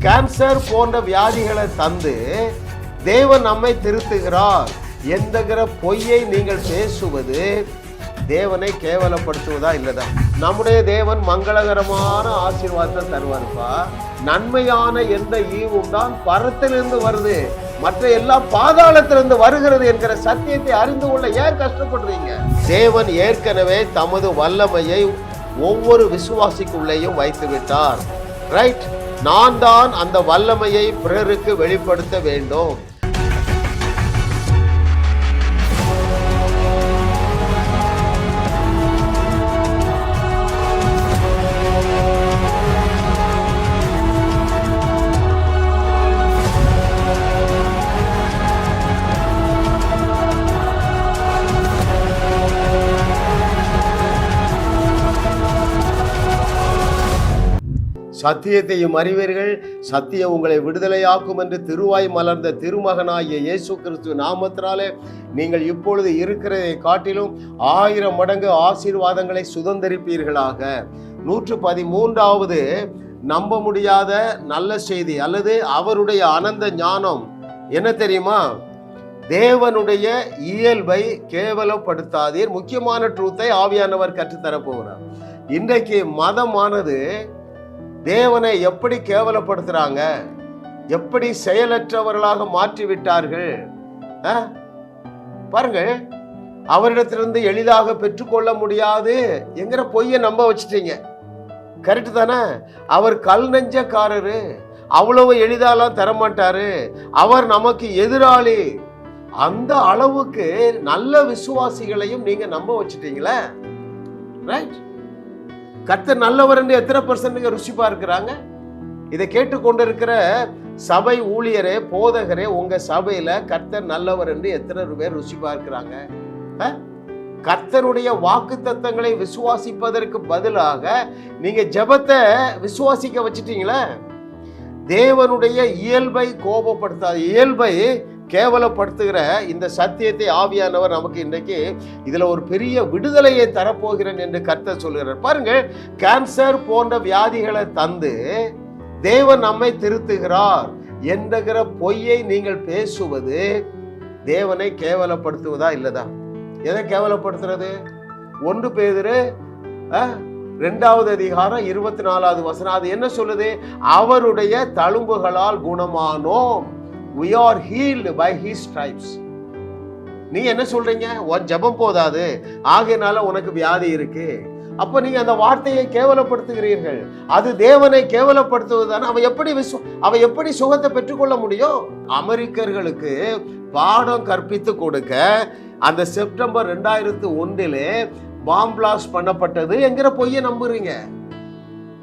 Cancer போன்ற வியாதிகளை தந்து தேவன் நம்மை திருத்துகிறார் என்கிற பொய்யை நீங்கள் பேசுவது தேவனை கேவலப்படுத்துவதா இல்லதா? நம்முடைய தேவன் மங்களகரமான ஆசீர்வாதத்தை தருவார்ப்பா. நன்மையான எந்த ஈவும் தான் பரத்திலிருந்து வருது, மற்ற எல்லாம் பாதாளத்திலிருந்து வருகிறது என்கிற சத்தியத்தை அறிந்து கொள்ள ஏன் கஷ்டப்படுறீங்க? தேவன் ஏற்கனவே தமது வல்லமையை ஒவ்வொரு விசுவாசிக்குள்ளேயும் வைத்து விட்டார். ரைட்? நான் தான் அந்த வல்லமையை பிறருக்கு வெளிப்படுத்த வேண்டும். சத்தியத்தையும் அறிவீர்கள், சத்தியம் உங்களை விடுதலையாக்கும் என்று திருவாய் மலர்ந்த திருமகனாகிய இயேசு கிறிஸ்து நாமத்தினாலே நீங்கள் இப்பொழுது இருக்கிறதை காட்டிலும் 1000 மடங்கு ஆசீர்வாதங்களை சுதந்திரிப்பீர்களாக. 113வது நம்ப முடியாத நல்ல செய்தி அல்லது அவருடைய அனந்த ஞானம் என்ன தெரியுமா? தேவனுடைய இயல்பை கேவலப்படுத்தாதீர். முக்கியமான ட்ரூத்தை ஆவியானவர் கற்றுத்தரப்போகிறார். இன்றைக்கு மதமானது தேவனை எப்படி கேவலப்படுத்துறாங்க, எப்படி செயலற்றவர்களாக மாற்றி விட்டார்கள் பாருங்க. அவரிடத்திலிருந்து எளிதாக பெற்றுக்கொள்ள முடியாது என்கிற பொய்யை நம்ப வச்சுட்டீங்க. கரெக்ட் தானே? அவர் கல் நெஞ்சக்காரரு, அவ்வளவு எளிதாலாம் தரமாட்டாரு, அவர் நமக்கு எதிராளி. அந்த அளவுக்கு நல்ல விசுவாசிகளையும் நீங்க நம்ப வச்சுட்டீங்களே. ரைட்? கர்த்தர் நல்லவர் என்று எத்தனை பர்சன்ட் ருசி பார்க்கிறாங்க? இதை கேட்டுக்கொண்டிருக்கிற சபை ஊழியரே, போதகரே, உங்க சபையில கர்த்தர் நல்லவர் என்று எத்தனை பேர் ருசி பார்க்கிறாங்க? கர்த்தருடைய வாக்கு தத்தங்களை விசுவாசிப்பதற்கு பதிலாக நீங்க ஜெபத்தை விசுவாசிக்க வச்சுட்டீங்களே. தேவனுடைய இயல்பை கோபப்படுத்தாத, இயல்பை கேவலப்படுத்துகிற இந்த சத்தியத்தை ஆவியானவர் நமக்கு இன்றைக்கு இதுல ஒரு பெரிய விடுதலையை தரப்போகிறேன் என்று கர்த்தர் சொல்கிறார். பாருங்க, கேன்சர் போன்ற வியாதிகளை தந்து தேவன் நம்மை திருத்துகிறார் என்கிற பொய்யை நீங்கள் பேசுவது தேவனை கேவலப்படுத்துவதா இல்லதா? எதை கேவலப்படுத்துறது? 1 பேதுரு 2வது அதிகாரம் 24வது வசனம் அது என்ன சொல்லுது? அவருடைய தழும்புகளால் குணமானோம். We are healed by his stripes. நீ என்ன சொல்றீங்க? உன் ஜெபம் போதாது, ஆகையினால உனக்கு வியாதி இருக்கு. அப்ப நீங்க அந்த வார்த்தையை கேவலப்படுத்துகிறீர்கள். அது தேவனை கேவலப்படுத்துவதுதானே. அவன் எப்படி சுகத்தை பெற்றுக்கொள்ள முடியும்? அமெரிக்கர்களுக்கு பாடம் கற்பித்து கொடுக்க அந்த செப்டம்பர் 2001 பாம் பிளாஸ்ட் பண்ணப்பட்டது என்கிற பொய்யை நம்புறீங்க.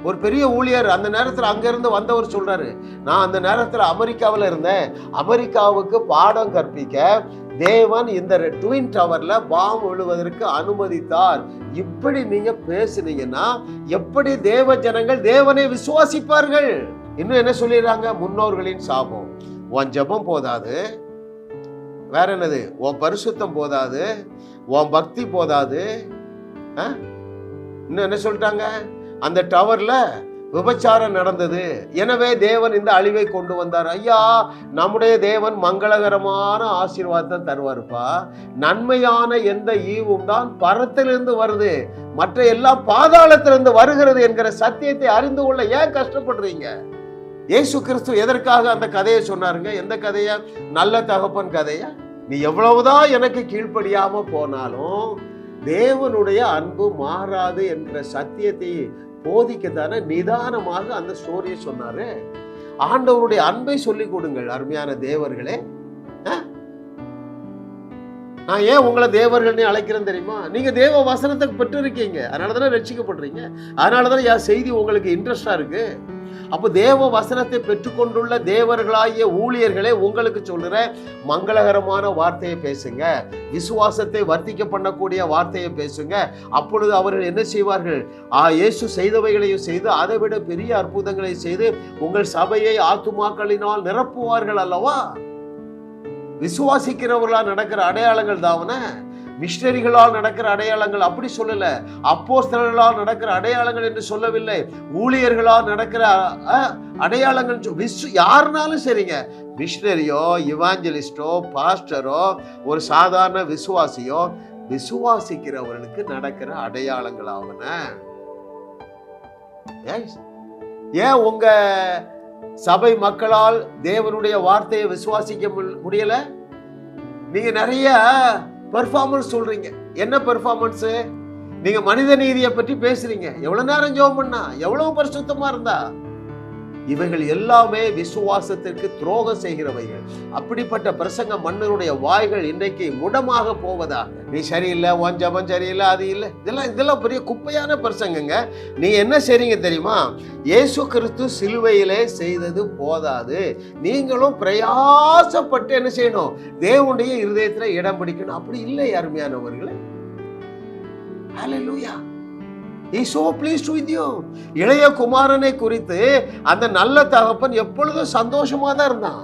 ஒரு பெரிய ஊழியர் அந்த நேரத்தில் அங்கிருந்து வந்தவர் சொல்றாரு, நான் அந்த நேரத்தில் அமெரிக்காவில் இருந்தேன், அமெரிக்காவுக்கு பாடம் கற்பிக்க தேவன் இந்த ட்வின் டவர்ல பாம் விழுவதற்கு அனுமதித்தார். இப்படி நீங்க பேசுனீங்கன்னா எப்படி தேவ ஜனங்கள் தேவனை விசுவாசிப்பார்கள்? இன்னும் என்ன சொல்லிடுறாங்க? முன்னோர்களின் சாபம். உன் ஜெபம் போதாது, வேற என்னது? உன் பரிசுத்தம் போதாது, உன் பக்தி போதாது. இன்னும் என்ன சொல்லிட்டாங்க? அந்த டவர்ல விபச்சாரம் நடந்தது, எனவே தேவன் இந்த அழிவை கொண்டு வந்தார். ஐயா, நம்முடைய தேவன் மங்களகரமான ஆசீர்வாதத்தை தருவாருப்பா. நன்மையான எந்த ஈவும் தான் பரத்திலிருந்து வருது, மற்ற எல்லாம் பாதாளத்திலிருந்து வருகிறது என்கிற சத்தியத்தை அறிந்து கொள்ள ஏன் கஷ்டப்படுறீங்க? இயேசு கிறிஸ்து எதற்காக அந்த கதையை சொன்னாருங்க? எந்த கதையா? நல்ல தகப்பன் கதையா? நீ எவ்வளவுதான் எனக்கு கீழ்ப்படியாம போனாலும் தேவனுடைய அன்பு மாறாது என்ற சத்தியத்தை போதிக்கத்தானே நிதானமாக அந்த ஸ்டோரியை சொன்னாரு. ஆண்டவருடைய அன்பை சொல்லிக் கொடுங்கள் அருமையான தேவர்களே. நான் ஏன் உங்களை தேவர்கள்னு அழைக்கிறேன் தெரியுமா? நீங்க தேவ வசனத்தை பெற்றிருக்கீங்க, அதனாலதானே ரட்சிக்கப்படுறீங்க, அதனாலதானே என் செய்தி உங்களுக்கு இன்ட்ரெஸ்டா இருக்கு. அப்போ தேவ வசனத்தை பெற்றுக்கொண்டுள்ள தேவர்களாகிய ஊழியர்களே, உங்களுக்கு சொல்லுற மங்களகரமான வார்த்தையை பேசுங்க, விசுவாசத்தை வர்த்திக்க பண்ணக்கூடிய வார்த்தையை பேசுங்க. அப்பொழுது அவர்கள் என்ன செய்வார்கள்? இயேசு செய்தவைகளையும் செய்து அதை விட பெரிய அற்புதங்களை செய்து உங்கள் சபையை ஆத்துமாக்களினால் நிரப்புவார்கள் அல்லவா? விசுவாசிக்கிறவர்களா நடக்கிற அடையாளங்கள் தாவன. மிஷனரிகளால் நடக்கிற அடையாளங்கள் அப்படி சொல்லல, அப்போஸ்தலர்களால் நடக்கிற அடையாளங்கள் என்று சொல்லவில்லை, ஊழியர்களால் நடக்கிற அடையாளங்கள். யாருனாலும் சரிங்க, மிஷனரியோ இவாஞ்சலிஸ்டோ பாஸ்டரோ ஒரு சாதாரண விசுவாசியோ, விசுவாசிக்கிறவர்களுக்கு நடக்கிற அடையாளங்கள் ஆவன. ஏன் உங்க சபை மக்களால் தேவனுடைய வார்த்தையை விசுவாசிக்க முடியல? நீங்க நிறைய பெர்ஃபார்மன்ஸ் சொல்றீங்க. என்ன பெர்ஃபார்மன்ஸ்? நீங்க மனித நீதியை பற்றி பேசுறீங்க. எவ்வளவு நேரம் ஜெபம் பண்ணா, எவ்வளவு பரிசுத்தமா இருந்தா, இவைகள் எல்லாமே விசுவாசத்திற்கு துரோகம் செய்கிறவைகள். அப்படிப்பட்ட பிரசங்க மன்னருடைய வாய்கள் இன்றைக்கு முடமாக போவதாக. நீ சரியில்லை, உன் ஜெபம் சரியில்லை, அது இல்லை, இதெல்லாம் பெரிய குப்பையான பிரசங்கங்க. நீ என்ன செய்றீங்க தெரியுமா? இயேசு கிறிஸ்து சிலுவையிலே செய்தது போதாது, நீங்களும் பிரயாசப்பட்டு என்ன செய்யணும்? தேவனுடைய இருதயத்துல இடம் பிடிக்கணும். அப்படி இல்லை அருமையானவர்களே. ஹல்லேலூயா. He is so pleased with you. இளைய குமாரனை குறித்து அந்த நல்ல தகப்பன் எப்பொழுதும் சந்தோஷமா தான்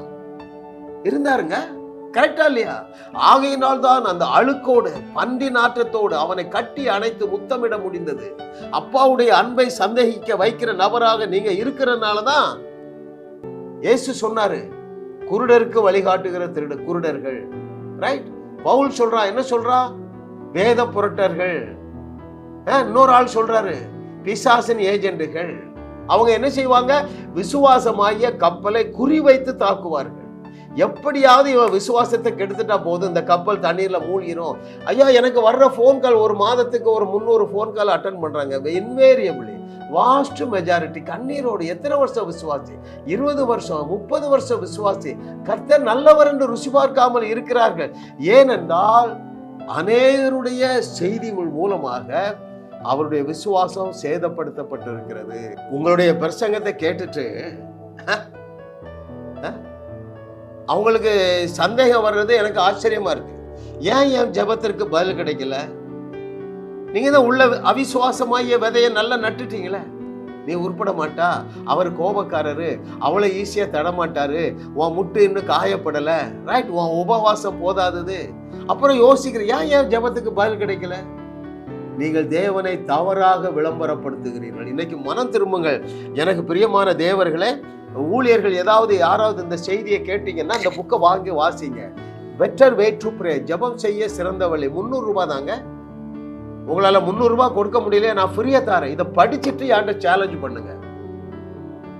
இருந்தாருங்க. கரெக்டா இல்லையா? ஆகையினால் தான் அந்த அழுக்கோடு பன்றி நாற்றத்தோடு அவனை கட்டி அணைத்து முத்தமிட முடிந்தது. அப்பாவுடைய அன்பை சந்தேகிக்க வைக்கிற நபராக நீங்க இருக்கிறதுனால தான் இயேசு சொன்னாரு, குருடருக்கு வழிகாட்டுகிற குருடர்கள். ரைட்? பவுல் சொல்றா, என்ன சொல்றா? வேத புரட்டர்கள். இன்னொரு ஆள் சொல்றாரு, பிசாசின் ஏஜென்ட்டுகள். அவங்க என்ன செய்வாங்க? விசுவாசமாகிய கப்பலை குறிவைத்து தாக்குவார்கள். எப்படியாவது இவன் விசுவாசத்தை கெடுத்துட்டா போதும், இந்த கப்பல் தண்ணீர்ல மூழ்கிரும். ஐயா, எனக்கு வர்ற போன் கால் ஒரு மாதத்துக்கு ஒரு 300 போன் கால் அட்டன் பண்றாங்க. இன்வேரியபிளி வாஸ்ட் மெஜாரிட்டி கண்ணீரோடு. எத்தனை வருஷம் விசுவாசி? 20 வருஷம் 30 வருஷம் விசுவாசி. கர்த்தர் நல்லவர் என்று ருசி பார்க்காமல் இருக்கிறார்கள். ஏனென்றால் அநேகருடைய செய்திகள் மூலமாக அவருடைய விசுவாசம் சேதப்படுத்தப்பட்டிருக்கிறது. உங்களுடைய பிரசங்கத்தை கேட்டுட்டு அவங்களுக்கு சந்தேகம் வர்றது எனக்கு ஆச்சரியமா இருக்கு. ஏன் என் ஜெபத்திற்கு பதில் கிடைக்கல? நீங்க தான் உள்ள அவிசுவாசமாகிய விதையை நல்லா நட்டுட்டீங்களே. நீ உருப்பட மாட்டா, அவர் கோபக்காரரு, அவளை ஈஸியா தடமாட்டாரு, உன் முட்டு இன்னும் காயப்படல, ரைட், உன் உபவாசம் போதாதது. அப்புறம் யோசிக்கிற, ஏன் ஜெபத்துக்கு பதில் கிடைக்கல? நீங்கள் தேவனை தவறாக விளம்பரப்படுத்துகிறீர்கள். இன்னைக்கு மனம் திரும்புங்கள். எனக்கு பிரியமான தேவர்களே, ஊழியர்கள் யாராவது இந்த செய்தியை கேட்டீங்கன்னா இந்த புக்கை வாங்கி வாசிங்க. Better way to pray. ஜெபம் செய்ய சிறந்த வழி. 300 ரூபாய் தாங்க. உங்களால 300 ரூபாய் கொடுக்க முடியல, நான் ஃப்ரீயா தரேன். இதை படிச்சுட்டு என்கிட்ட சேலஞ்ச் பண்ணுங்க.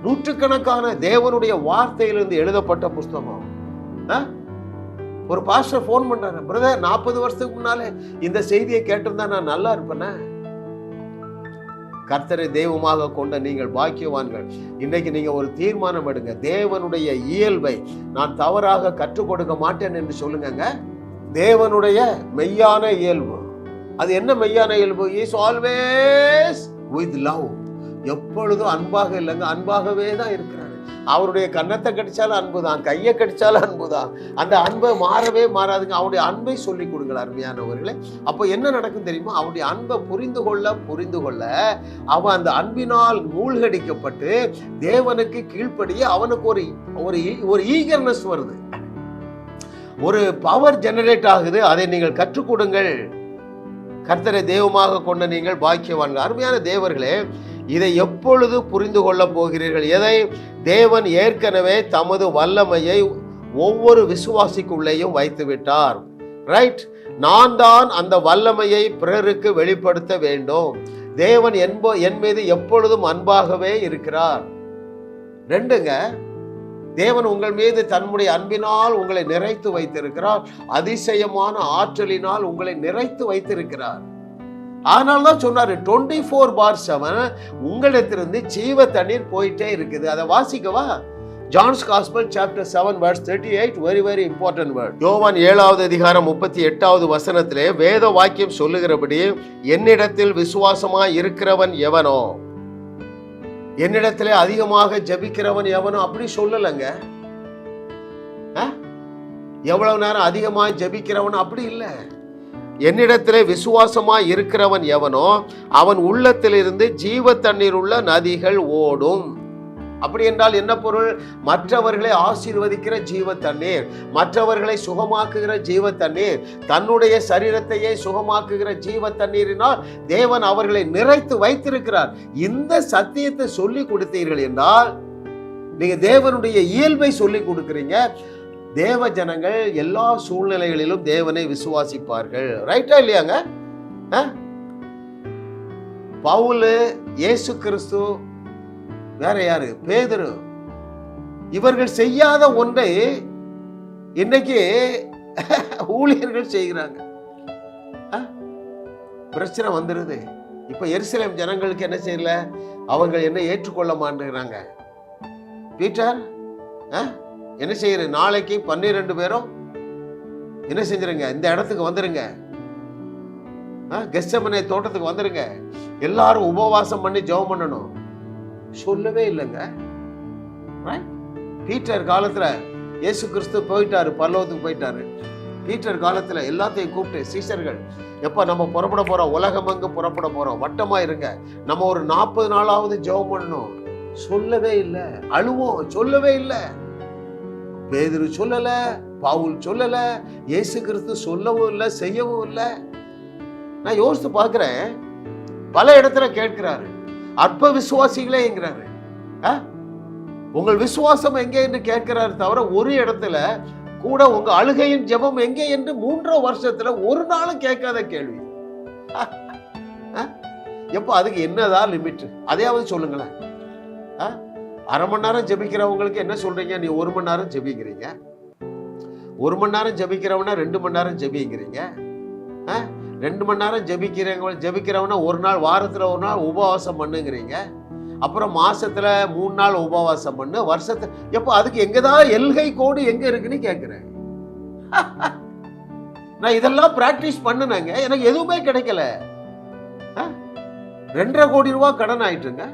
நூற்றுக்கணக்கான தேவனுடைய வார்த்தையிலிருந்து எழுதப்பட்ட புஸ்தகம். ஒரு பாஸ்டர் போன் பண்றாரு, பிரதர் 40 வருஷத்துக்கு முன்னாலே இந்த செய்தியை கேட்டிருந்தா நான் நல்லா இருப்பேனே. கர்த்தரை தெய்வமாக கொண்ட நீங்கள் பாக்கியவான்கள். இன்றைக்கு நீங்க ஒரு தீர்மானம் எடுங்க. தேவனுடைய இயல்பை நான் தவறாக கற்றுக் கொடுக்க மாட்டேன் என்று சொல்லுங்க. தேவனுடைய மெய்யான இயல்பு, அது என்ன மெய்யான இயல்பு? Is always with love. எப்பொழுதும் அன்பாக இல்லைங்க, அன்பாகவே தான் இருக்கிறாரு. அவருடைய கன்னத்தை கடிச்சாலும் அன்புதான், கையை கடிச்சாலும் அன்புதான். அந்த அன்பை மாறவே மாறாதுங்க. அவருடைய அன்பை சொல்லிக் கொடுங்கள் அருமையானவர்களே. அப்போ என்ன நடக்கும் தெரியுமா? அவருடைய அன்பை புரிந்து கொள்ள அவன் அந்த அன்பினால் மூழ்கடிக்கப்பட்டு தேவனுக்கு கீழ்ப்படிய அவனுக்கு ஒரு ஈகர்னஸ் வருது, ஒரு பவர் ஜெனரேட் ஆகுது. அதை நீங்கள் கற்றுக் கொடுங்கள். கர்த்தரை தெய்வமாக கொண்ட நீங்கள் பாக்கியவான்கள். அருமையான தேவர்களே, இதை எப்பொழுது புரிந்து கொள்ள போகிறீர்கள்? எதை? தேவன் ஏற்கனவே தமது வல்லமையை ஒவ்வொரு விசுவாசிக்குள்ளேயும் வைத்து விட்டார். ரைட்? நான் தான் அந்த வல்லமையை பிறருக்கு வெளிப்படுத்த வேண்டும். தேவன் என் மீது எப்பொழுதும் அன்பாகவே இருக்கிறார். ரெண்டுங்க, தேவன் உங்கள் மீது தன்னுடைய அன்பினால் உங்களை நிறைத்து வைத்திருக்கிறார். அதிசயமான ஆற்றலினால் உங்களை நிறைத்து வைத்திருக்கிறார். அதனால்தான் சொன்னாரு 24/7 உங்களிடத்திலிருந்து ஜீவ தண்ணீர் போயிட்டே இருக்குது. அதை வாசிக்கவா? John's gospel chapter 7 verse 38, very very important word. Yovan 7வது அதிகாரம் 38வது வசனத்திலே வேத வாக்கியம் சொல்லுகிறபடி, என்னிடத்தில் விசுவாசமாய் இருக்கிறவன் எவனோ, என்னிடத்திலே அதிகமாக ஜெபிக்கிறவன் எவனோ, அப்படி சொல்லலைங்க. எவ்வளவு நேரம் அதிகமாக ஜெபிக்கிறவன் அப்படி இல்லை. என்னிடத்திலே விசுவாசமாய் இருக்கிறவன் எவனோ அவன் உள்ளத்திலிருந்து ஜீவ தண்ணீர் உள்ள நதிகள் ஓடும். அப்படி என்றால் என்ன பொருள்? மற்றவர்களை ஆசீர்வதிக்கிற ஜீவ தண்ணீர், மற்றவர்களை சுகமாக்குகிற ஜீவ தண்ணீர், தன்னுடைய சரீரத்தையே சுகமாக்குகிற ஜீவ தண்ணீரினால் தேவன் அவர்களை நிறைத்து வைத்திருக்கிறார். இந்த சத்தியத்தை சொல்லி கொடுத்தீர்கள் என்றால் நீங்க தேவனுடைய இயல்பை சொல்லி கொடுக்கிறீங்க. தேவ ஜனங்கள் எல்லா சூழ்நிலைகளிலும் தேவனை விசுவாசிப்பார்கள். ரைட்டா இல்லையாங்க? பவுல், இயேசு கிறிஸ்து, வேற யாரு, பேதுரு, இவர்கள் செய்யாத ஒன்றை இன்னைக்கு ஊழியர்கள் செய்கிறாங்க. பிரச்சனை வந்துருது. இப்ப எருசலேம் ஜனங்களுக்கு என்ன செய்யல? அவர்கள் என்ன ஏற்றுக்கொள்ள மாட்டேங்கிறாங்க. பீட்டர் என்ன செய்யற? நாளைக்கு 12 பேரும் என்ன செஞ்சிருங்க, இந்த இடத்துக்கு வந்துருங்க, கெத்செமனே தோட்டத்துக்கு வந்துருங்க, எல்லாரும் உபவாசம் பண்ணி ஜெபம் பண்ணணும். சொல்லவே இல்லைங்க. பீட்டர் காலத்துல இயேசு கிறிஸ்து போயிட்டாரு, பரலோகத்துக்கு போயிட்டாரு. பீட்டர் காலத்துல எல்லாத்தையும் கூப்பிட்டு சீஷர்கள், எப்ப நம்ம புறப்பட போறோம், உலகம் அங்கு புறப்பட போறோம், வட்டமா இருங்க, நம்ம ஒரு 40 நாளாவது ஜெபம் பண்ணணும். சொல்லவே இல்லை. அழுவோம், சொல்லவே இல்லை. பேதுரு சொல்லல, பவுல் சொல்லல, இயேசு கிறிஸ்து சொல்லவும் இல்லை, செய்யவும் இல்லை. நான் யோசித்து பார்க்கிறேன், பல இடத்துல கேட்கிறாரு, அற்ப விசுவாசிகளே என்கிறாரு. உங்கள் விசுவாசம் எங்கே என்று கேட்கிறாரு தவிர ஒரு இடத்துல கூட உங்க அழுகையின் ஜெபம் எங்கே என்று 3 வருஷத்துல ஒரு நாளும் கேட்காத கேள்வி. எப்ப அதுக்கு என்னதான் லிமிட்? அதையாவது சொல்லுங்களேன். அரை மணி நேரம் ஜெபிக்கிறவங்களுக்கு என்ன சொல்றீங்க? நீ 1 மணி நேரம் ஜெபிக்கிறீங்க. 1 மணி நேரம் ஜெபிக்கிறவனா 2 மணி நேரம் ஜெபிக்கிறீங்க. 2 மணி நேரம் ஜெபிக்கிறவனா ஒரு நாள், வாரத்துல ஒரு நாள் உபவாசம் பண்ணுங்கிறீங்க. அப்புறம் மாசத்துல 3 நாள் உபவாசம் பண்ணு, வருஷத்துல எப்போ? அதுக்கு எங்கதான் எல்கை கோடு எங்க இருக்குன்னு கேட்கிறேன். நான் இதெல்லாம் பிராக்டிஸ் பண்ணுனேங்க, எனக்கு எதுவுமே கிடைக்கல. 2.5 கோடி ரூபாய் கடன் ஆயிட்டுங்க.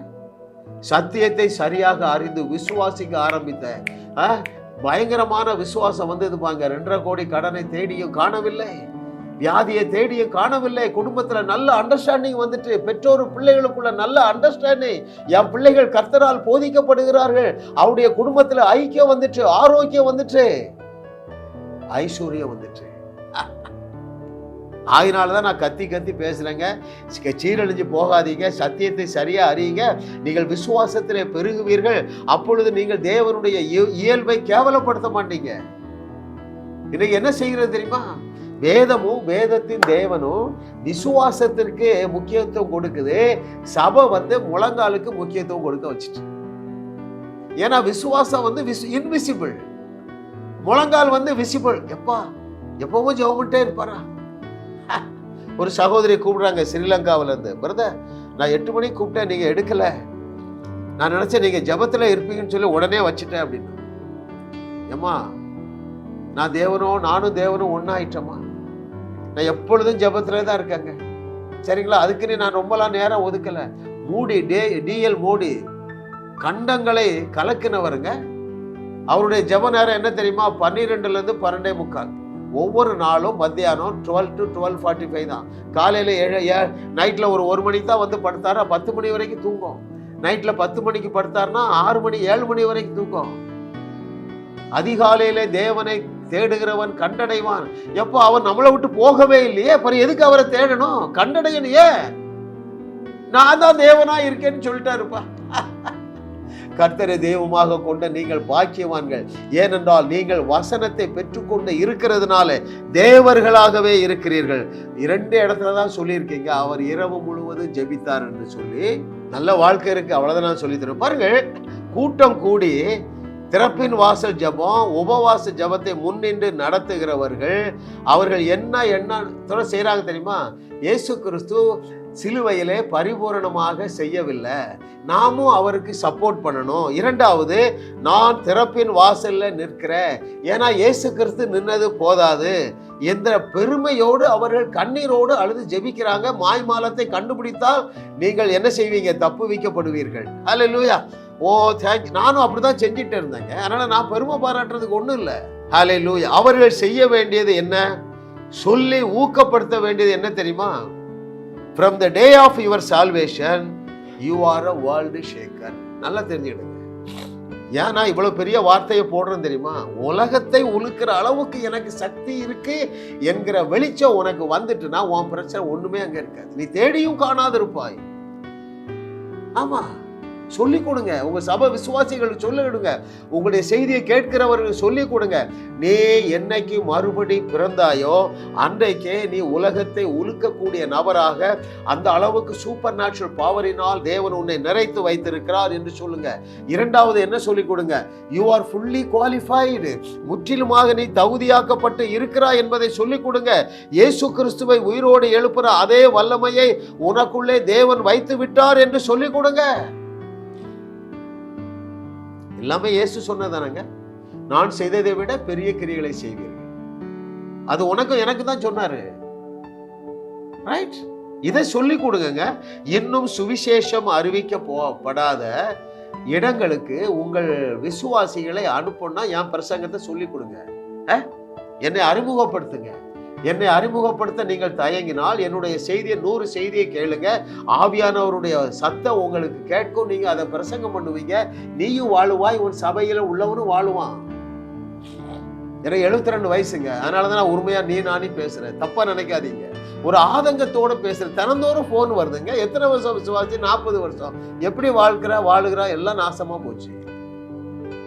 சத்தியத்தை சரியாக அறிந்து விசுவாசிக்க ஆரம்பித்த பயங்கரமான விசுவாசம் வந்தது பாங்க. 2.5 கோடி கடனை தேடியும் காணவில்லை, வியாதியை தேடியும் காணவில்லை. குடும்பத்துல நல்ல அண்டர்ஸ்டாண்டிங் வந்துட்டு, பெற்றோர் பிள்ளைகளுக்குள்ள நல்ல அண்டர்ஸ்டாண்டிங். என் பிள்ளைகள் கர்த்தரால் போதிக்கப்படுகிறார்கள், அவருடைய குடும்பத்துல ஐக்கியம் வந்துட்டு, ஆரோக்கியம் வந்துட்டு, ஐஸ்வர்யம் வந்துட்டு. அதனாலதான் நான் கத்தி கத்தி பேசுறேங்க. சீரழிஞ்சு போகாதீங்க, சத்தியத்தை சரியா அறியுங்க, நீங்கள் விசுவாசத்திலே பெருகுவீர்கள். அப்பொழுது நீங்கள் தேவனுடைய இயல்பை கேவலப்படுத்த மாட்டீங்க. இன்னைக்கு என்ன செய்கிறது தெரியுமா? வேதமும் வேதத்தின் தேவனும் விசுவாசத்திற்கு முக்கியத்துவம் கொடுக்குது, சபை முழங்காலுக்கு முக்கியத்துவம் கொடுக்க வச்சுட்டு. ஏன்னா விசுவாசம் இன்விசிபிள், முழங்கால் விசிபிள். எப்பவும் ஜெபம் பண்ணிட்டே இருப்பாரா? ஒரு சகோதரி கூப்பிடுறாங்க ஸ்ரீலங்காவில இருந்து, பிரதர் நான் 8 மணிக்கு கூப்பிட்டேன், நீங்க எடுக்கல, நான் நினைச்சேன் நீங்க ஜெபத்துல இருப்பீங்கன்னு சொல்லி உடனே வச்சுட்டேன் அப்படின்னு. ஏம்மா, நான் நானும் தேவனும் ஒன்னாயிட்டோமா? நான் எப்பொழுதும் ஜெபத்துல தான் இருக்கேங்க, சரிங்களா? அதுக்குன்னு நான் ரொம்பலாம் நேரம் ஒதுக்கல. மூடி, டிஎல் மூடி கண்டங்களை கலக்கினவருங்க. அவருடைய ஜெப நேரம் என்ன தெரியுமா? 12ல இருந்து 12:45. ஒவ்வொரு நாளும் மத்தியானம் 12 to 12:45 தான். காலையில நைட்ல ஒரு 1 மணிக்கு தான் படுத்தாரா, 10 மணி வரைக்கும் தூங்கும். நைட்ல 10 மணிக்கு படுத்தாருன்னா 6 மணி 7 மணி வரைக்கும் தூங்கும். அதிகாலையில தேவனை தேடுகிறவன் கண்டடைவான். எப்போ? அவன் நம்மளை விட்டு போகவே இல்லையே, அப்புறம் எதுக்கு அவரை தேடணும்? கண்டடையலையே, நான் தான் தேவனா இருக்கேன்னு சொல்லிட்டாருப்பா. கர்த்தரை தெய்வமாக கொண்ட நீங்கள் பாக்கியவான்கள், ஏனென்றால் நீங்கள் வசனத்தை பெற்றுக்கொண்டு இருக்கிறதுனால தேவர்களாகவே இருக்கிறீர்கள். 2 இடத்துல தான் சொல்லியிருக்கீங்க, அவர் இரவு முழுவதும் ஜெபித்தார் என்று சொல்லி. நல்ல வாழ்க்கை இருக்கு, அவ்வளவுதான் நான் சொல்லி தரேன். பாருங்கள், கூட்டம் கூடி திறப்பின் வாசல் ஜபம், உபவாச ஜபத்தை முன்னின்று நடத்துகிறவர்கள் அவர்கள் என்ன செய்யறாங்க தெரியுமா? இயேசு கிறிஸ்து சிலுவையிலே பரிபூரணமாக செய்யவில்லை, நாமும் அவருக்கு சப்போர்ட் பண்ணணும். 2வது, நான் திறப்பின் வாசல்ல நிற்கிறேன், ஏன்னா இயேசு கிறிஸ்து நின்னது போதாது என்ற பெருமையோடு அவர்கள் கண்ணீரோடு அழுது ஜெபிக்கிறாங்க. மாய்மாலத்தை கண்டுபிடித்தால் நீங்கள் என்ன செய்வீங்க? தப்பு வைக்கப்படுவீர்கள். ஹல்லேலூயா. ஓ தேங்க். நானும் அப்படிதான் செஞ்சுட்டு இருந்தேங்க, அதனால நான் பெருமை பாராட்டுறதுக்கு ஒன்றும் இல்லை. ஹல்லேலூயா. அவர்கள் செய்ய வேண்டியது என்ன? சொல்லி ஊக்கப்படுத்த வேண்டியது என்ன தெரியுமா? From the day of your salvation, you are a world shaker. நல்லா தெரிஞ்சுக்கிடுங்க. ஏன் நான் இவ்வளவு பெரிய வார்த்தையை போடுறேன் தெரியுமா? உலகத்தை உழுக்கிற அளவுக்கு எனக்கு சக்தி இருக்கு என்கிற வெளிச்சம் உனக்கு வந்துட்டுனா உன் பிரச்சனை ஒண்ணுமே அங்க இருக்காது. நீ தேடியும் காணாது இருப்பாய். ஆமா, சொல்லிக் கொடுங்க. உங்க சபை விசுவாசிகள் சொல்லிடுங்க. உங்களுடைய செய்தியை கேட்கிறவர்கள் சொல்லிக் கொடுங்க. நீ என்னைக்கு மறுபடி பிறந்தாயோ அன்றைக்கே நீ உலகத்தை உலுக்கக்கூடிய நபராக அந்த அளவுக்கு சூப்பர் நேச்சுரல் பவரினால் தேவன் உன்னை நிறைத்து வைத்திருக்கிறார் என்று சொல்லுங்க. இரண்டாவது என்ன சொல்லிக் கொடுங்க? You are fully qualified. முற்றிலுமாக நீ தகுதியாக்கப்பட்டு இருக்கிறாய் என்பதை சொல்லிக் கொடுங்க. இயேசு கிறிஸ்துவை உயிரோடு எழுப்புற அதே வல்லமையை உனக்குள்ளே தேவன் வைத்து விட்டார் என்று சொல்லிக் கொடுங்க. எல்லாமே இயேசு சொன்னதானங்க. நான் செய்ததை விட பெரிய கிரியைகளை செய்வீர்கள். அது உனக்கும் எனக்கு தான் சொன்னாரு. ரைட்? இதை சொல்லி கொடுங்க. இன்னும் சுவிசேஷம் அறிவிக்கப்படாத இடங்களுக்கு உங்கள் விசுவாசிகளை அனுப்புனா என் பிரசங்கத்தை சொல்லி கொடுங்க. என்னை அறிமுகப்படுத்துங்க. என்னை அறிமுகப்படுத்த நீங்கள் தயங்கினால் என்னுடைய செய்தியை 100 செய்தியை கேளுங்க. ஆவியானவருடைய சத்தம் உங்களுக்கு கேட்கும். நீங்க அதை பிரசங்கம் பண்ணுவீங்க. நீயும் வாழுவாய், உன் சபையில உள்ளவனும் வாழுவான். எனக்கு 72 வயசுங்க. அதனாலதான் நான் உண்மையா நானே பேசுறேன். தப்பா நினைக்காதீங்க. ஒரு ஆதங்கத்தோட பேசுறேன். தினந்தோறும் போன் வருதுங்க. எத்தனை வருஷம் விசுவாசி? 40 வருஷம். எப்படி வாழுகிறா எல்லாம் நாசமா போச்சு.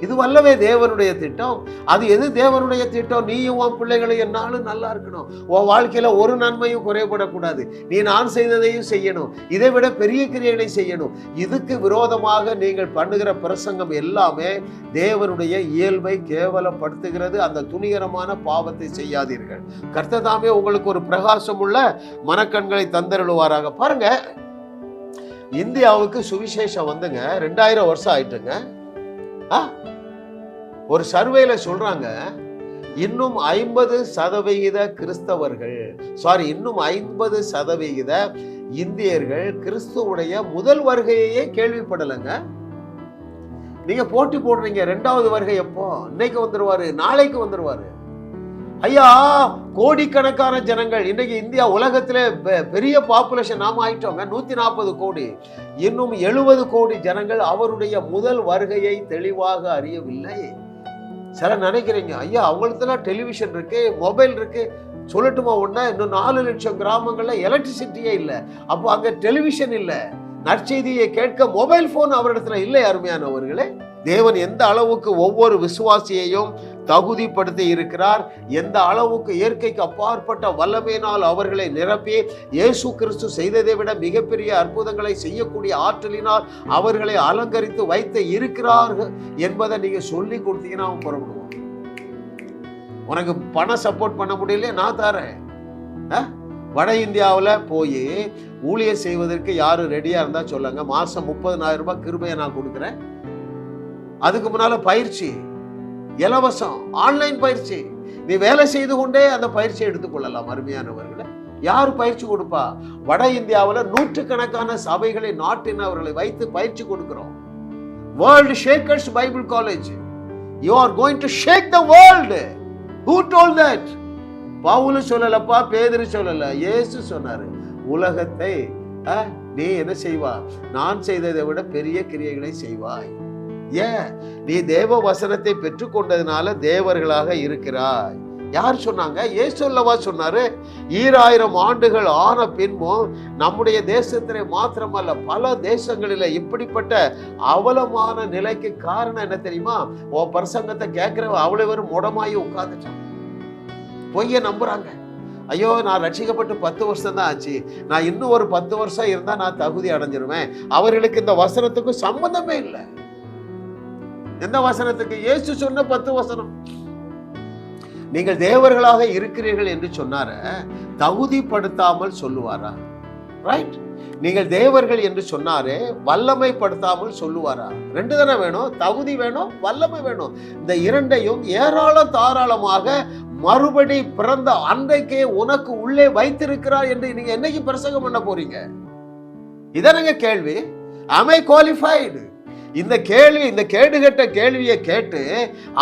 இது வல்லவே தேவனுடைய திட்டம். அது எது தேவனுடைய திட்டம்? நீயும் உன் பிள்ளைகளும் என்னாலும் நல்லா இருக்கணும். உன் வாழ்க்கையில ஒரு நன்மையும் குறைபடக்கூடாது. நீ நான் செய்ததையும் செய்யணும். இதை விட பெரிய கிரியைகளை செய்யணும். இதுக்கு விரோதமாக நீங்கள் பண்ணுகிற பிரசங்கம் எல்லாமே தேவனுடைய இயல்பை கேவலப்படுத்துகிறது. அந்த துணிகரமான பாவத்தை செய்யாதீர்கள். கர்த்தர் தாமே உங்களுக்கு ஒரு பிரகாசம் உள்ள மனக்கண்களை தந்தருளுவாராக. பாருங்க, இந்தியாவுக்கு சுவிசேஷம் வந்துங்க 2000 வருஷம் ஆயிட்டுங்க. ஒரு சர்வேல சொல்றாங்க, இன்னும் 50% கிறிஸ்தவர்கள், இன்னும் 50% இந்தியர்கள் கிறிஸ்துவுடைய முதல் வருகையே கேள்விப்படலைங்க. நீங்க போட்டி போடுறீங்க. 2வது வருகை எப்போ? இன்னைக்கு வந்துருவாரு, நாளைக்கு வந்துருவாரு. ஐயா, கோடிக்கணக்கான ஜனங்கள் இன்னைக்கு இந்தியா உலகத்திலே பெரிய பாப்புலேஷன் நாம ஆயிட்டோங்க. 140 கோடி. இன்னும் 70 கோடி ஜனங்கள் அவருடைய முதல் வருகையை தெளிவாக அறியவில்லை. சில நினைக்கிறீங்க, ஐயா அவங்களுக்கு டெலிவிஷன் இருக்கு, மொபைல் இருக்கு. சொல்லட்டுமா ஒண்ணா, இன்னும் 4 லட்சம் கிராமங்கள்ல எலக்ட்ரிசிட்டியே இல்லை. அப்போ அங்க டெலிவிஷன் இல்லை, நற்செய்தியை கேட்க மொபைல் போன் அவரிடத்துல இல்லை. அருமையானவர்களே, தேவன் எந்த அளவுக்கு ஒவ்வொரு விசுவாசியையும் தகுதிப்படுத்தி இருக்கிறார், எந்த அளவுக்கு இயற்கைக்கு அப்பாற்பட்ட வல்லமையினால் அவர்களை நிரப்பி இயேசு கிறிஸ்து செய்ததை விட மிகப்பெரிய அற்புதங்களை செய்யக்கூடிய ஆற்றலினால் அவர்களை அலங்கரித்து வைத்து இருக்கிறார்கள் என்பதை நீங்க சொல்லி கொடுத்தீங்கன்னா அவன் புறப்படுவான். உனக்கு பணம் சப்போர்ட் பண்ண முடியல, நான் தரேன். வட இந்தியாவில் போய் ஊழியர் செய்வதற்கு யாரும் ரெடியா இருந்தா சொல்லுங்க. மாசம் 30,000 ரூபாய் கிருபையை நான் கொடுக்குறேன். அதுக்கு முன்னால பயிற்சி இலவசம், ஆன்லைன் பயிற்சி. நீ வேலை செய்து கொண்டே அந்த பயிற்சியை எடுத்துக்கொள்ளலாம். அருமையானவர்களை, யார் பயிற்சி கொடுப்பா? வட இந்தியாவில் 100கணக்கான சபைகளை, நாட்டினவர்களை வைத்து பயிற்சி கொடுக்கிறோம். World shakers Bible college. You are going to shake the world. Who told that? Paul சொல்லலப்பா, பேதுரு சொல்லல, இயேசு சொன்னாரு. உலகத்தை நீ என்ன செய்வா? நான் செய்ததை விட பெரிய கிரியைகளை செய்வாய். ஏன்? நீ தேவ வசனத்தை பெற்றுக்கொண்டதுனால தேவர்களாக இருக்கிறாய். யார் சொன்னாங்க? இயேசு அல்லவா சொன்னாரு. 2000 ஆண்டுகள் ஆன பின்பும் நம்முடைய தேசத்திலே மாத்திரமல்ல, பல தேசங்களில இப்படிப்பட்ட அவலமான நிலைக்கு காரணம் என்ன தெரியுமா? உன் பிரசங்கத்தை கேட்கிறவ அவ்வளவு பேரும் முடமாயி உட்கார்ந்துட்டான். பொய்ய நம்புறாங்க. ஐயோ, நான் ரட்சிக்கப்பட்டு 10 வருஷம் தான் ஆச்சு, நான் இன்னும் ஒரு 10 வருஷம் இருந்தா நான் தகுதி அடைஞ்சிருவேன். அவர்களுக்கு இந்த வசனத்துக்கு சம்பந்தமே இல்லை. எந்த வசனத்துக்கு? இயேசு சொன்ன 10 வசனம். நீங்கள் தேவர்களாக இருக்கிறீர்கள் என்று சொன்னார, தகுதிப்படுத்தாமல் சொல்லுவாரா? ரைட்? நீங்கள் தேவர்கள் என்று சொன்னாரே, வல்லமைப்படுத்தாமல் சொல்லுவாரா? 2 தானே வேணும். தகுதி வேணும், வல்லமை வேணும். இந்த 2ஐயும் ஏராளம் தாராளமாக மறுபடி பிறந்த அன்றைக்கே உனக்கு உள்ளே வைத்திருக்கிறார் என்று நீங்க என்னைக்கு பிரசங்கம் பண்ண போறீங்க? இதனங்க கேள்வி. am I qualified? இந்த கேள்வி, இந்த கேடுகட்ட கேள்வியை கேட்டு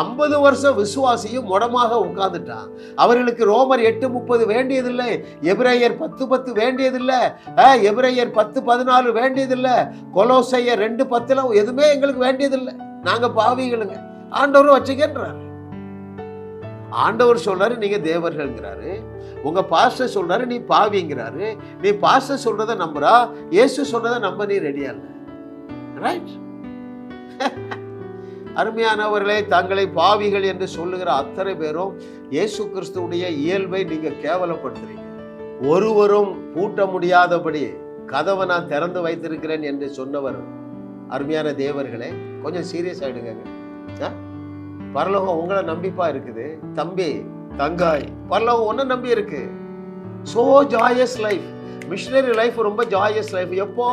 50 வருஷம் விசுவாசியும் முடமாக உட்கார்ந்துட்டான். அவர்களுக்கு ரோமர் 8:30 வேண்டியதில்லை, எபிரேயர் 10:10 வேண்டியதில்லை, எபிரேயர் 10:14 வேண்டியதில்லை, கொலோசையர் 2:10 எதுவுமே எங்களுக்கு வேண்டியதில்லை. நாங்க பாவிகளுங்க, ஆண்டவரும் வச்சுக்கன்றாரு. ஆண்டவர் சொல்றாரு நீங்க தேவர்கள்ங்கிறாரு, உங்க பாஸ்டர் சொல்றாரு நீ பாவிங்கிறாரு. நீ பாஸ்டர் சொல்றத நம்புறா, இயேசு சொல்றத நம்ப நீ ரெடியா இல்ல. ரைட்? அருமையானவர்களே, தங்களை பாவிகள் என்று சொல்லுகிற அத்தனை பேரும் இயேசு கிறிஸ்துவுடைய இயல்பை நீங்க கேவலப்படுத்துறீங்க. ஒருவரும் பூட்ட முடியாதபடி கதவை நான் திறந்து வைத்திருக்கிறேன் என்று சொன்னவர். அருமையான தேவர்களே, கொஞ்சம் சீரியஸ் ஆயிடுங்க. பரலோகம் உங்களை நம்பிப்பா இருக்குது தம்பி, தங்காய். பரலோகம் ஒன்ன நம்பி இருக்கு. So joyous life, missionary life ரொம்ப ஜாயஸ் லைஃப். எப்போ?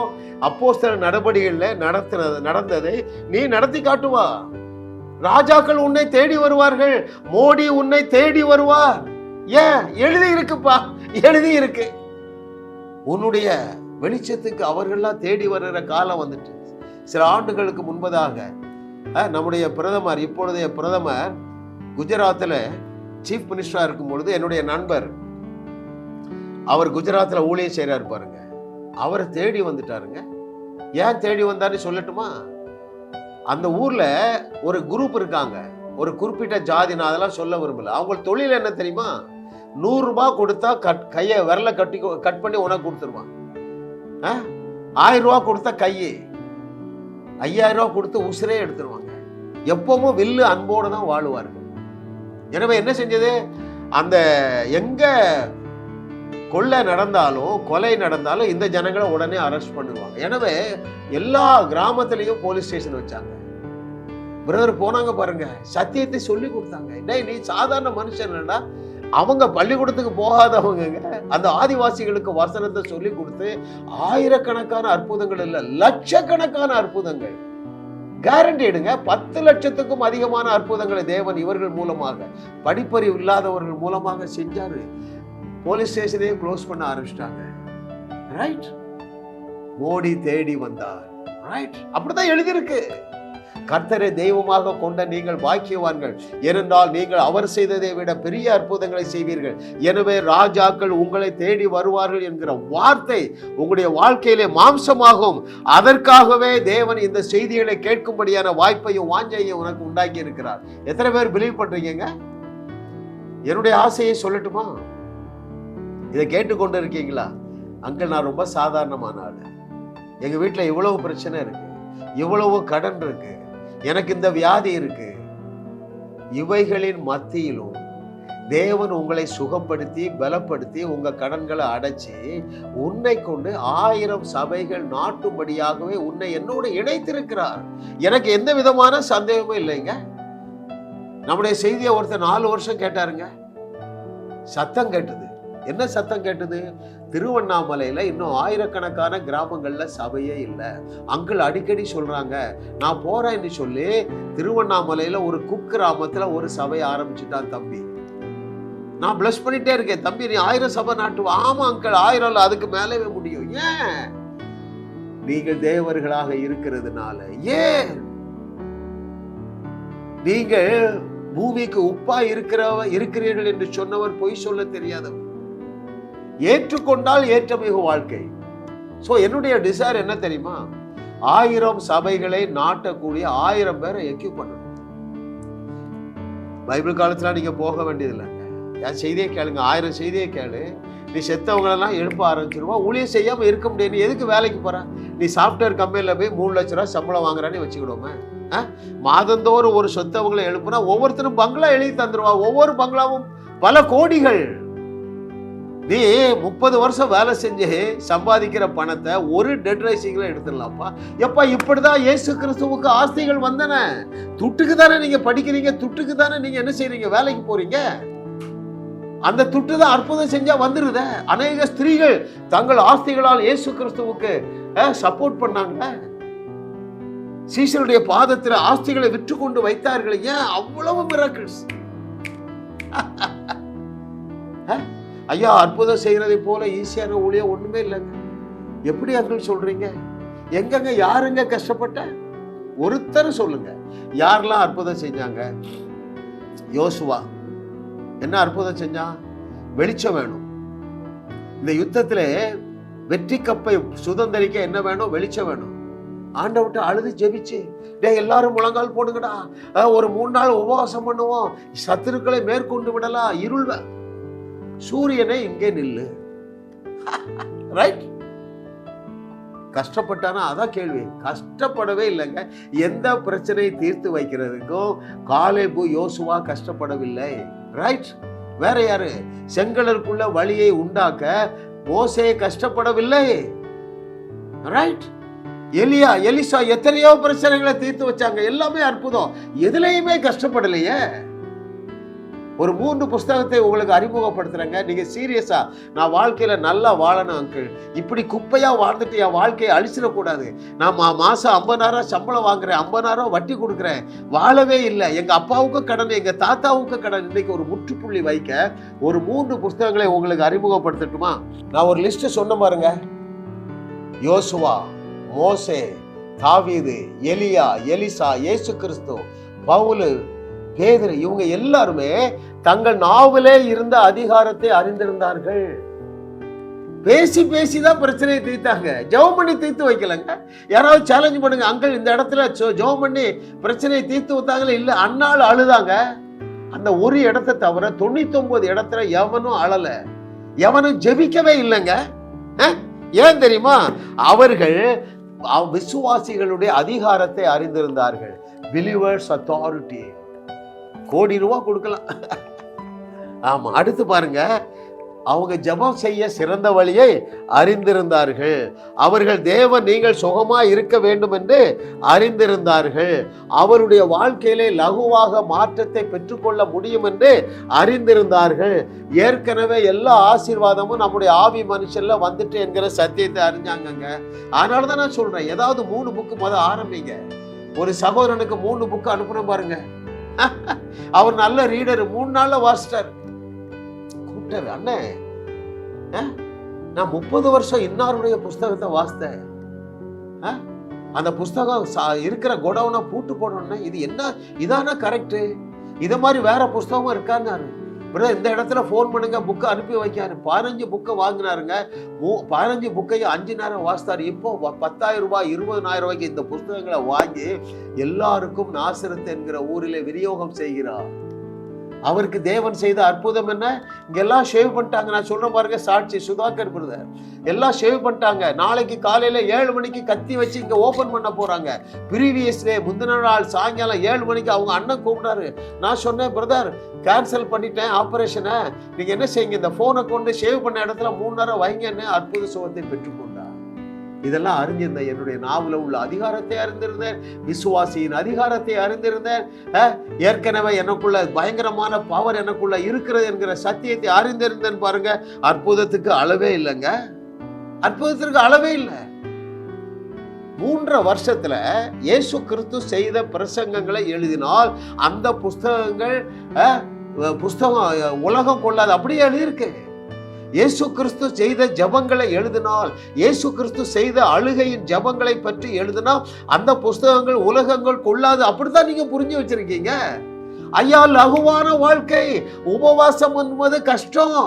அப்போஸ்தலர் நடவடிக்கைகள்ல நடந்ததை நீ நடத்தி காட்டுவா. ராஜாக்கள் உன்னை தேடி வருவார்கள், மோடி உன்னை தேடி வருவார். ஏன்? எழுதி இருக்குப்பா, எழுதி இருக்கு. உன்னுடைய வெளிச்சத்துக்கு அவர்கள்லாம் தேடி வருகிற காலம் வந்துட்டு. சில ஆண்டுகளுக்கு முன்பதாக நம்முடைய பிரதமர், இப்பொழுதைய பிரதமர் குஜராத்தில் சீஃப் மினிஸ்டரா இருக்கும் பொழுது என்னுடைய நண்பர், அவர் குஜராத்தில் ஊழியம் செய்யறாரு பாருங்க, அவரை தேடி வந்துட்டாருங்க. ஏன் தேடி வந்தாருன்னு சொல்லட்டுமா? அந்த ஊர்ல ஒரு குரூப் இருக்காங்க, ஒரு குறிப்பிட்ட ஜாதி, நான் அதெல்லாம் சொல்ல விரும்பல. அவங்க தொழில் என்ன தெரியுமா? 100 ரூபாய் கொடுத்தா கையை விரல கட் பண்ணி உனக்கு கொடுத்துருவான். 1000 ரூபாய் கொடுத்தா கையை, 5000 ரூபாய் கொடுத்து உசிரே எடுத்துருவாங்க. எப்பவும் வில்லு அன்போடு தான் வாழுவார்கள். எனவே என்ன செஞ்சது, அந்த எங்க கொள்ளை நடந்தாலும் கொலை நடந்தாலும் இந்த ஜனங்களை உடனே அரெஸ்ட் பண்ணுவாங்க. எனவே எல்லா கிராமத்திலையும் போலீஸ் ஸ்டேஷன் வச்சாங்க. பிரதர் போனாங்க பாருங்க, சத்தியத்தை சொல்லி கொடுத்தாங்க. நீ சாதாரண மனுஷன் இல்லைன்னா, அவங்க பள்ளிக்கூடத்துக்கு போகாதவங்க அந்த ஆதிவாசிகளுக்கு வசனத்தை சொல்லி கொடுத்து ஆயிரக்கணக்கான அற்புதங்கள் இல்ல, லட்சக்கணக்கான அற்புதங்கள் கேரண்டிடுங்க. 10 லட்சத்துக்கும் அதிகமான அற்புதங்களை தேவன் இவர்கள் மூலமாக, படிப்பறிவு இல்லாதவர்கள் மூலமாக செஞ்சாரு. போலீஸ் ஸ்டேஷனையும் க்ளோஸ் பண்ண ஆரம்பிச்சிட்டாங்க. ரைட்? மோடி தேடி வந்தார். ரைட்? அப்படிதான் எழுதியிருக்கு. கர்த்தரை தெய்வமாக கொண்ட நீங்கள் பாக்கியவான்கள், ஏனென்றால் நீங்கள் அவர் செய்ததை விட பெரிய அற்புதங்களை செய்வீர்கள். எனவே ராஜாக்கள் உங்களை தேடி வருவார்கள் என்கிற வார்த்தை உங்களுடைய வாழ்க்கையிலே மாம்சமாகும். அதற்காகவே தேவன் இந்த செய்திகளை கேட்கும்படியான வாய்ப்பையும் வாஞ்சையும் உனக்கு உண்டாக்கி இருக்கிறார். எத்தனை பேர் பிலீவ் பண்றீங்க? என்னுடைய ஆசையை சொல்லட்டுமா? இதை கேட்டுக்கொண்டு இருக்கீங்களா? அங்கிள், நான் ரொம்ப சாதாரணமான ஆளு, எங்க வீட்டுல இவ்வளவு பிரச்சனை இருக்கு, இவ்வளவு கடன் இருக்கு, எனக்கு இந்த வியாதி இருக்கு. இவைகளின் மத்தியிலும் தேவன் உங்களை சுகப்படுத்தி பலப்படுத்தி உங்க கடன்களை அடைச்சி உன்னை கொண்டு 1000 சபைகள் நாட்டும்படியாகவே உன்னை என்னோட இணைத்திருக்கிறார். எனக்கு எந்த விதமான சந்தேகமும் இல்லைங்க. நம்முடைய செய்தியை ஒருத்தர் 4 வருஷம் கேட்டாருங்க. சத்தம் கேட்டது. என்ன சத்தம் கேட்டது? திருவண்ணாமலையில இன்னும் ஆயிரக்கணக்கான கிராமங்கள்ல சபையே இல்லை. அங்கிள் அடிக்கடி சொல்றாங்க, நான் போறேன்னு சொல்லி திருவண்ணாமலையில ஒரு குக்கிராமத்துல ஒரு சபையை ஆரம்பிச்சுட்டான் தம்பி. நான் பிளஸ் பண்ணிட்டே இருக்கேன், தம்பி நீ 1000 சபை நாட்டுவா. ஆமா அங்கிள், 1000 இல்ல, அதுக்கு மேலவே முடியும். ஏன்? நீங்கள் தேவர்களாக இருக்கிறதுனால. ஏன்? நீங்கள் பூமிக்கு உப்பா இருக்கிறீர்கள் என்று சொன்னவர் பொய் சொல்ல தெரியாதவர். ஏற்றுக்கொண்டால் ஏற்றமிகு வாழ்க்கை. சோ என்னுடைய டிசைர் என்ன தெரியுமா? 1000 சபைகளை நாட்டக்கூடிய 1000 பேரை எக்யூப் பண்ணணும். பைபிள் காலத்துல நீங்க போக வேண்டியதில்லைங்க. என் செய்தியை கேளுங்க, 1000 செய்தியை கேளு. நீ செத்தவங்களெல்லாம் எழுப்ப ஆரம்பிச்சிருவா. ஊழியம் செய்யாம இருக்க முடியாது. நீ எதுக்கு வேலைக்கு போற? நீ சாஃப்ட்வேர் கம்பெனில போய் 3 லட்ச ரூபாய் சம்பளம் வாங்குறான்னு வச்சுக்கிடுவோமே. மாதந்தோறும் ஒரு சொத்தவங்களை எழுப்புனா ஒவ்வொருத்தரும் பங்களா எழுதி தந்துருவா. ஒவ்வொரு பங்களாவும் பல கோடிகள். நீ 30 வருஷம் வேலை செஞ்சு சம்பாதிக்கிற பணத்தை ஒரு டெட் ரைசிங்ல எடுத்துடலாம்ப்பா. எப்பா, இப்படிதான் இயேசு கிறிஸ்துவுக்கு ஆஸ்திகள் வந்தன. துட்டுக்கு தானே நீங்க படிக்கிறீங்க, துட்டுக்கு தானே நீங்க என்ன செய்றீங்க, வேலைக்கு போறீங்க. அந்த துட்டு தான் அற்புதம் செஞ்சா வந்துருத. அநேக ஸ்திரீகள் தங்கள் ஆஸ்திகளால் இயேசு கிறிஸ்துவுக்கு சப்போர்ட் பண்ணாங்க. சீசருடைய பாதத்தில் ஆஸ்திகளை விற்று கொண்டு வைத்தார்கள். ஏன்? அவ்வளவு மிராக்கிள்ஸ். ஐயா, அற்புதம் செய்யறதை போல ஈஸியான ஊழியம் ஒண்ணுமே இல்லைங்க. எப்படி அர்கள் சொல்றீங்க? எங்கங்க யாருங்க கஷ்டப்பட்ட? ஒருத்தர் சொல்லுங்க, யாரெல்லாம் அற்புதம் செஞ்சாங்க? யோசுவா என்ன அற்புதம் செஞ்சான்? வெளிச்சம் வேணும். இந்த யுத்தத்திலே வெற்றி கப்பை சுதந்திரிக்க என்ன வேணும்? வெளிச்சம் வேணும். ஆண்டவர்கிட்ட அழுது ஜெபிச்சு, எல்லாரும் முழங்கால் போடுங்கடா, ஒரு 3 நாள் உபவாசம் பண்ணுவோம், சத்துருக்களை மேற்கொண்டு விடலாம், இருள் சூரியனை இங்கே நில்லு. ரைட்? கஷ்டப்பட்டானா? அதான் கேள்வி. கஷ்டப்படவே இல்லைங்க. எந்த பிரச்சனையை தீர்த்து வைக்கிறதுக்கும் காலேபு யோசுவா கஷ்டப்படவில்லை. ரைட்? வேற யாரு? செங்கடலுக்குள்ள வழியை உண்டாக்க மோசே கஷ்டப்படவில்லை. ரைட்? எலியா எலிசா எத்தனையோ பிரச்சனைகளை தீர்த்து வச்சாங்க, எல்லாமே அற்புதம், எதுலையுமே கஷ்டப்படலையே. ஒரு 3 புஸ்தகத்தை உங்களுக்கு அறிமுகப்படுத்துறேங்க. நீங்க சீரியஸா நான் வாழ்க்கையில நல்லா வாழணும் அங்கிள், இப்படி குப்பையா வாழ்ந்துட்டு என் வாழ்க்கையை அழிச்சிடக்கூடாது, நான் மாசம் 50,000 சம்பளம் வாங்குறேன், 50,000 வட்டி கொடுக்குறேன், வாழவே இல்லை, எங்க அப்பாவுக்கு கடன், எங்க தாத்தாவுக்கு கடன், இன்னைக்கு ஒரு முற்றுப்புள்ளி வைக்க ஒரு 3 புஸ்தகங்களை உங்களுக்கு அறிமுகப்படுத்தட்டுமா? நான் ஒரு லிஸ்ட் சொன்ன பாருங்க. யோசுவா, மோசே, தாவீது, எலியா, எலிசா, இயேசு கிறிஸ்து, பவுலு, பேதுரு, இவங்க எல்லாருமே தங்கள் நாவிலே இருந்த அதிகாரத்தை அறிந்திருந்தார்கள். பேசி பேசிதான் பிரச்சனையை தீர்த்தாங்க, ஜெபம் பண்ணி தீர்த்து வைக்கலங்க. யாராவது சேலஞ்ச் பண்ணுங்க, அங்கிள் இந்த இடத்துல ஜெபம் பண்ணி பிரச்சனையை தீர்த்து வைத்தாங்களே? இல்ல, அந்நாள் அழுதாங்க. அந்த ஒரு இடத்தை தவிர 99 இடத்துல எவனும் அழல, எவனும் ஜெபிக்கவே இல்லைங்க. ஏன் தெரியுமா? அவர்கள் விசுவாசிகளுடைய அதிகாரத்தை அறிந்திருந்தார்கள். Believers authority. கோடி ரூபாய் கொடுக்கலாம். ஆமா, அடுத்து பாருங்க, அவங்க ஜெபம் செய்ய சிறந்த வழியை அறிந்திருந்தார்கள். அவர்கள் தேவன் நீங்கள் சுகமா இருக்க வேண்டும் என்று அறிந்திருந்தார்கள். அவருடைய வாழ்க்கையிலே லகுவாக மாற்றத்தை பெற்றுக்கொள்ள முடியும் என்று அறிந்திருந்தார்கள். ஏற்கனவே எல்லா ஆசீர்வாதமும் நம்முடைய ஆவி மனுஷன்ல வந்துட்டு என்கிற சத்தியத்தை அறிஞ்சாங்கங்க. அதனாலதான் நான் சொல்றேன், ஏதாவது 3 புக்கு முதல் ஆரம்பிங்க. ஒரு சகோதரனுக்கு 3 புக்கு அனுப்புன பாருங்க, அவர் நல்ல ரீடர், 3 நாள்ல வாசிட்டார். கூப்பிட்டாரு, அண்ணே நான் 30 வருஷம் இன்னாருடைய புஸ்தகத்தை வாசித்தேன், அந்த புஸ்தகம் இருக்கிற குடவுனை பூட்டு போடணும், இது என்ன, இதான கரெக்ட், இத மாதிரி வேற புஸ்தகமும் இருக்காரு. இந்த இடத்துல போன் பண்ணுங்க, புக்கை அனுப்பி வைக்காரு. 15 புக்கை வாங்கினாருங்க. 15 புக்கையும் 5 நேரம் வாசித்தாரு. இப்போ 10,000 ரூபாய் 20,000 ரூபாய்க்கு இந்த புஸ்தகங்களை வாங்கி எல்லாருக்கும் நாசரத் என்கிற ஊரிலே விநியோகம் செய்கிறார். அவருக்கு தேவன் செய்த அற்புதம் என்ன? இங்கெல்லாம் ஷேவ் பண்ணிட்டாங்க. நான் சொல்ற பாருங்க, சாட்சி சுதாகர் பிரதர், எல்லாம் ஷேவ் பண்ணிட்டாங்க. நாளைக்கு காலையில 7 மணிக்கு கத்தி வச்சு இங்க ஓபன் பண்ண போறாங்க. ப்ரீவியஸ் டே முந்தின நாள் சாயங்காலம் 7 மணிக்கு அவங்க அண்ணன் கூப்பிட்டாரு. நான் சொன்னேன், பிரதர் கேன்சல் பண்ணிட்டேன் ஆபரேஷனை, நீங்க என்ன செய்யுங்க, இந்த போனை கொண்டு ஷேவ் பண்ண இடத்துல 3 நேரம் வைங்கன்னு அற்புத சுகத்தை பெற்றுக்கொண்டார். இதெல்லாம் அறிஞ்சிருந்தேன். என்னுடைய நாவல உள்ள அதிகாரத்தை அறிந்திருந்தேன், விசுவாசியின் அதிகாரத்தை அறிந்திருந்தேன். ஏற்கனவே எனக்குள்ள பயங்கரமான பவர் எனக்குள்ள இருக்கிறது என்கிற சத்தியத்தை அறிந்திருந்தேன். பாருங்க, அற்புதத்துக்கு அளவே இல்லைங்க, அற்புதத்திற்கு அளவே இல்லை. 3 வருஷத்துல இயேசு கிறிஸ்து செய்த பிரசங்கங்களை எழுதினால் அந்த புஸ்தகம் உலகம் கொள்ளாது, அப்படியே எழுதியிருக்கு. இயேசு கிறிஸ்து செய்த ஜபங்களை எழுதினால், இயேசு கிறிஸ்து செய்த அழுகையின் ஜபங்களை பற்றி எழுதினால் அந்த புஸ்தகங்கள் உலகங்கள் கொள்ளாது. அப்படித்தான் நீங்க புரிஞ்சு வச்சிருக்கீங்க. ஐயா, லகுவான வாழ்க்கை, உபவாசம் என்பது கஷ்டம்,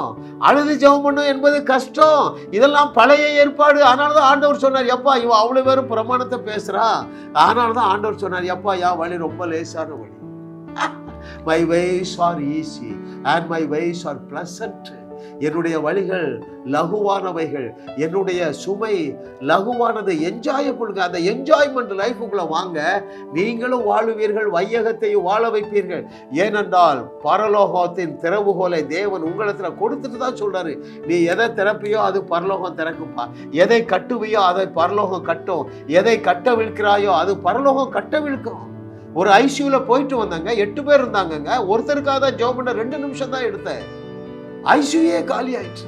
அழுது ஜெபம் பண்ணும் என்பது கஷ்டம், இதெல்லாம் பழைய ஏற்பாடு. அதனாலதான் ஆண்டவர் சொன்னார், எப்பா இவன் அவ்வளவு பேரும் பிரமாணத்தை பேசுறான். அதனாலதான் ஆண்டவர் சொன்னார், எப்பா யா வழி ரொம்ப லேசான வழி, my ways are easy and my ways are pleasant. என்னுடைய வழிகள் லகுவானவைகள், என்னுடைய சுமை லகுவானது, என்ஜாயபுள்ங்க. அந்த என்ஜாய்மெண்ட் லைஃபுக்குள்ள வாங்க, நீங்களும் வாழுவீர்கள், வையகத்தையும் வாழ வைப்பீர்கள். ஏனென்றால் பரலோகத்தின் திறவுகோலை தேவன் உங்களிடத்துல கொடுத்துட்டு தான் சொல்றாரு, நீ எதை திறப்பியோ அது பரலோகம் திறக்கும்பா, எதை கட்டுவியோ அதை பரலோகம் கட்டும், எதை கட்டவிழ்க்கிறாயோ அது பரலோகம் கட்டவிழ்க்கும். ஒரு ஐசியூல போயிட்டு வந்தாங்க, 8 பேர் இருந்தாங்க. ஒருத்தருக்காக தான் ஜெபம் பண்ண 2 நிமிஷம் தான் எடுத்தேன், ஐசியூயே காலி ஆயிடுச்சு.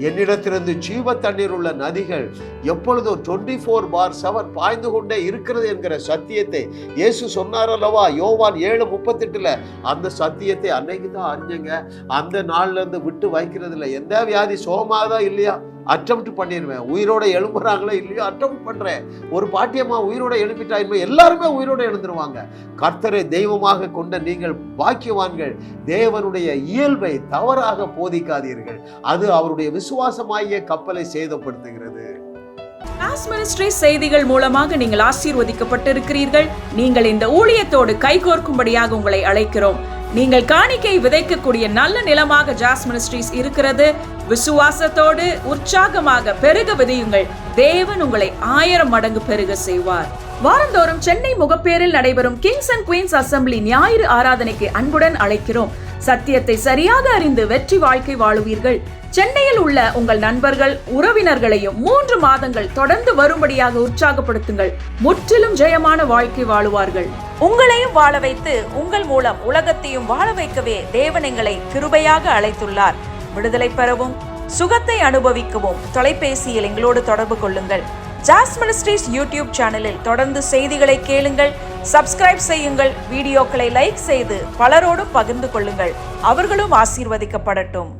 என்னிடத்திலிருந்து ஜீவ தண்ணீர் உள்ள நதிகள் எப்பொழுதும் 24/7 பாய்ந்து கொண்டே இருக்கிறது என்கிற சத்தியத்தை இயேசு சொன்னார் அல்லவா, யோவான் 7:38. அந்த சத்தியத்தை அன்னைக்கு தான் அறிஞ்சங்க. அந்த நாள்ல இருந்து விட்டு வைக்கிறது இல்லை. எந்த வியாதி சோகமாதான் இல்லையா அட்டெம்ப்ட் பண்ணிடுவேன், உயிரோட எழும்புறாங்களோ இல்லையோ அட்டெம்ப்ட் பண்றேன். ஒரு பாட்டியம்மா உயிரோட எழுப்பிட்டா எல்லாருமே உயிரோட எழுந்துருவாங்க. கர்த்தரை தெய்வமாக கொண்ட நீங்கள் பாக்கியவான்கள். தேவனுடைய இயல்பை தவறாக போதிக்காதீர்கள், அது அவருடைய விசுவாசமாகிய கப்பலை சேதப்படுத்துகிறது. ஜாஸ் மினிஸ்ட்ரிஸ் செய்திகள் மூலமாக நீங்கள் ஆசீர்வதிக்கப்பட்டிருக்கிறீர்கள். நீங்கள் இந்த ஊழியத்தோடு கைகோர்க்கும்படியாக உங்களை அழைக்கிறோம். நீங்கள் காணிக்கை விதைக்கக்கூடிய நல்ல நிலமாக ஜாஸ் மினிஸ்ட்ரிஸ் இருக்கிறது. விசுவாசத்தோடு உற்சாகமாக பெருக விதையுங்கள். தேவன் உங்களை 1000 மடங்கு பெருக செய்வார். வாரந்தோறும் சென்னை முகப்பேரில் நடைபெறும் கிங்ஸ் அண்ட் குயின்ஸ் அசம்பிளி ஞாயிறு ஆராதனைக்கு அன்புடன் அழைக்கிறோம். சத்தியத்தை சரியாக அறிந்து வெற்றி வாழ்க்கை வாழுவீர்கள். சென்னையில் உள்ள உங்கள் நண்பர்கள் உறவினர்களையும் 3 மாதங்கள் தொடர்ந்து வரும்படியாக உற்சாகப்படுத்துங்கள். முற்றிலும் ஜெயமான வாழ்க்கை வாழுவார்கள். உங்களையும் வாழ வைத்து உங்கள் மூலம் உலகத்தையும் வாழ வைக்கவே தேவன் எங்களை கிருபையாக அழைத்துள்ளார். விடுதலை பெறவும் சுகத்தை அனுபவிக்கவும் தொலைபேசியில் எங்களோடு தொடர்பு கொள்ளுங்கள். ஜாஸ் மினிஸ்ட்ரிஸ் யூடியூப் சேனலில் தொடர்ந்து செய்திகளை கேளுங்கள். சப்ஸ்கிரைப் செய்யுங்கள். வீடியோக்களை லைக் செய்து பலரோடும் பகிர்ந்து கொள்ளுங்கள். அவர்களும் ஆசீர்வதிக்கப்படட்டும்.